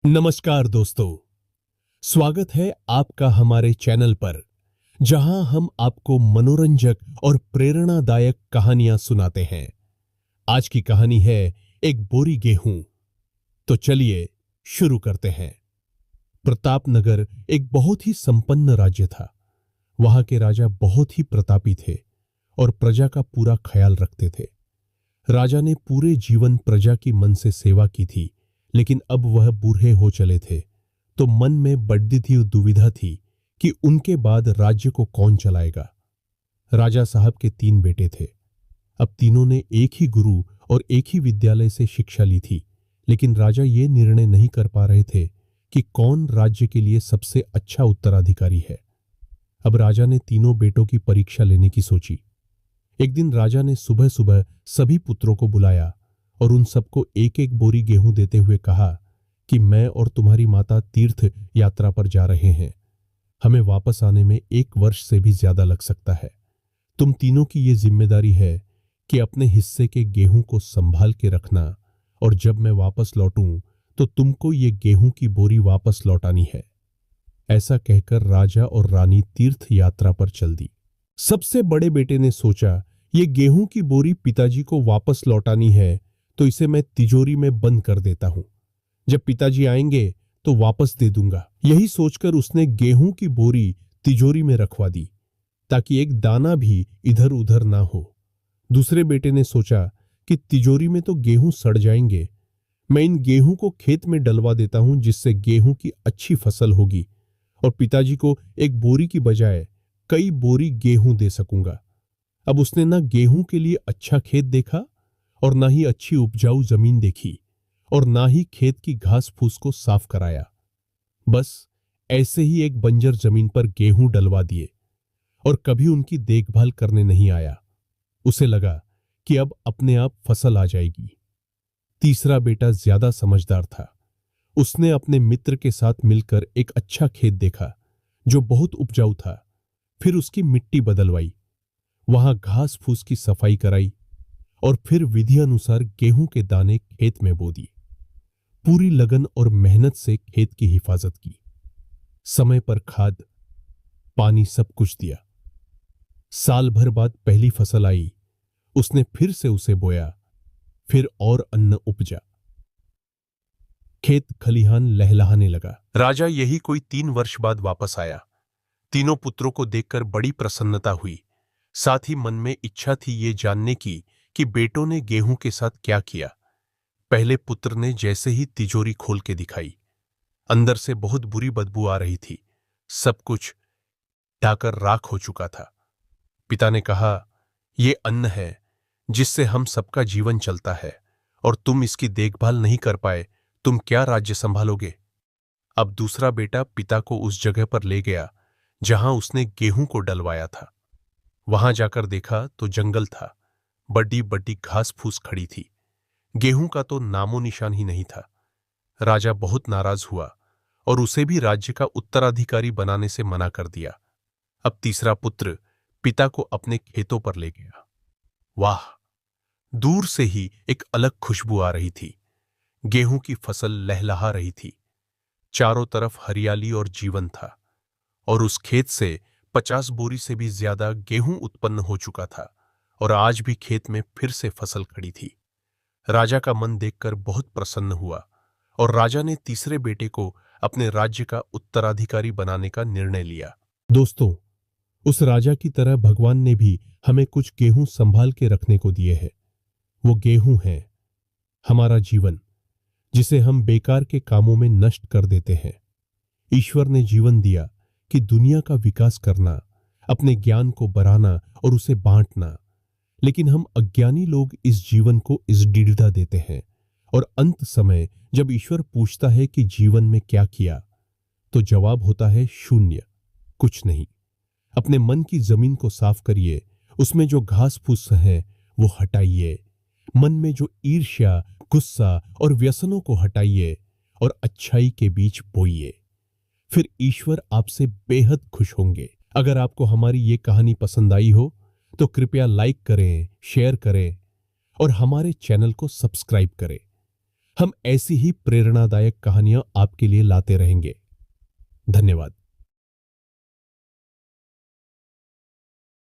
नमस्कार दोस्तों, स्वागत है आपका हमारे चैनल पर, जहां हम आपको मनोरंजक और प्रेरणादायक कहानियां सुनाते हैं। आज की कहानी है एक बोरी गेहूं। तो चलिए शुरू करते हैं। प्रतापनगर एक बहुत ही संपन्न राज्य था। वहां के राजा बहुत ही प्रतापी थे और प्रजा का पूरा ख्याल रखते थे। राजा ने पूरे जीवन प्रजा की मन से सेवा की थी, लेकिन अब वह बूढ़े हो चले थे, तो मन में बड़ी थी दुविधा थी कि उनके बाद राज्य को कौन चलाएगा। राजा साहब के 3 बेटे थे। अब तीनों ने एक ही गुरु और एक ही विद्यालय से शिक्षा ली थी, लेकिन राजा ये निर्णय नहीं कर पा रहे थे कि कौन राज्य के लिए सबसे अच्छा उत्तराधिकारी है। अब राजा ने तीनों बेटों की परीक्षा लेने की सोची। एक दिन राजा ने सुबह सुबह सभी पुत्रों को बुलाया और उन सबको एक एक बोरी गेहूं देते हुए कहा कि मैं और तुम्हारी माता तीर्थ यात्रा पर जा रहे हैं। हमें वापस आने में 1 वर्ष से भी ज्यादा लग सकता है। तुम तीनों की ये जिम्मेदारी है कि अपने हिस्से के गेहूं को संभाल के रखना, और जब मैं वापस लौटूं तो तुमको ये गेहूं की बोरी वापस लौटानी है। ऐसा कहकर राजा और रानी तीर्थ यात्रा पर चल दी। सबसे बड़े बेटे ने सोचा, ये गेहूं की बोरी पिताजी को वापस लौटानी है तो इसे मैं तिजोरी में बंद कर देता हूं। जब पिताजी आएंगे तो वापस दे दूंगा। यही सोचकर उसने गेहूं की बोरी तिजोरी में रखवा दी, ताकि एक दाना भी इधर उधर ना हो। दूसरे बेटे ने सोचा कि तिजोरी में तो गेहूं सड़ जाएंगे, मैं इन गेहूं को खेत में डलवा देता हूं, जिससे गेहूं की अच्छी फसल होगी और पिताजी को एक बोरी की बजाय कई बोरी गेहूं दे सकूंगा। अब उसने ना गेहूं के लिए अच्छा खेत देखा और ना ही अच्छी उपजाऊ जमीन देखी और ना ही खेत की घास फूस को साफ कराया। बस ऐसे ही एक बंजर जमीन पर गेहूं डलवा दिए और कभी उनकी देखभाल करने नहीं आया। उसे लगा कि अब अपने आप फसल आ जाएगी। तीसरा बेटा ज्यादा समझदार था। उसने अपने मित्र के साथ मिलकर एक अच्छा खेत देखा जो बहुत उपजाऊ था। फिर उसकी मिट्टी बदलवाई, वहां घास फूस की सफाई कराई और फिर विधि अनुसार गेहूं के दाने खेत में बो दिए। पूरी लगन और मेहनत से खेत की हिफाजत की। समय पर खाद पानी सब कुछ दिया। साल भर बाद पहली फसल आई। उसने फिर से उसे बोया, फिर और अन्न उपजा। खेत खलिहान लहलहाने लगा। राजा यही कोई 3 वर्ष बाद वापस आया। तीनों पुत्रों को देखकर बड़ी प्रसन्नता हुई। साथ ही मन में इच्छा थी ये जानने की कि बेटों ने गेहूं के साथ क्या किया। पहले पुत्र ने जैसे ही तिजोरी खोल के दिखाई, अंदर से बहुत बुरी बदबू आ रही थी। सब कुछ ढाकर राख हो चुका था। पिता ने कहा, ये अन्न है जिससे हम सबका जीवन चलता है, और तुम इसकी देखभाल नहीं कर पाए, तुम क्या राज्य संभालोगे। अब दूसरा बेटा पिता को उस जगह पर ले गया जहां उसने गेहूं को डलवाया था। वहां जाकर देखा तो जंगल था। बड़ी बड़ी घास फूस खड़ी थी। गेहूं का तो नामो निशान ही नहीं था। राजा बहुत नाराज हुआ और उसे भी राज्य का उत्तराधिकारी बनाने से मना कर दिया। अब तीसरा पुत्र पिता को अपने खेतों पर ले गया। वाह, दूर से ही एक अलग खुशबू आ रही थी। गेहूं की फसल लहलहा रही थी। चारों तरफ हरियाली और जीवन था, और उस खेत से 50 बोरी से भी ज्यादा गेहूं उत्पन्न हो चुका था, और आज भी खेत में फिर से फसल खड़ी थी। राजा का मन देखकर बहुत प्रसन्न हुआ, और राजा ने तीसरे बेटे को अपने राज्य का उत्तराधिकारी बनाने का निर्णय लिया। दोस्तों, उस राजा की तरह भगवान ने भी हमें कुछ गेहूं संभाल के रखने को दिए हैं। वो गेहूं है हमारा जीवन, जिसे हम बेकार के कामों में नष्ट कर देते हैं। ईश्वर ने जीवन दिया कि दुनिया का विकास करना, अपने ज्ञान को बढ़ाना और उसे बांटना, लेकिन हम अज्ञानी लोग इस जीवन को इस डिढ़ा देते हैं, और अंत समय जब ईश्वर पूछता है कि जीवन में क्या किया, तो जवाब होता है शून्य, कुछ नहीं। अपने मन की जमीन को साफ करिए, उसमें जो घास फूस है वो हटाइए। मन में जो ईर्ष्या, गुस्सा और व्यसनों को हटाइए और अच्छाई के बीच बोइए। फिर ईश्वर आपसे बेहद खुश होंगे। अगर आपको हमारी ये कहानी पसंद आई हो तो कृपया लाइक करें, शेयर करें और हमारे चैनल को सब्सक्राइब करें। हम ऐसी ही प्रेरणादायक कहानियां आपके लिए लाते रहेंगे। धन्यवाद।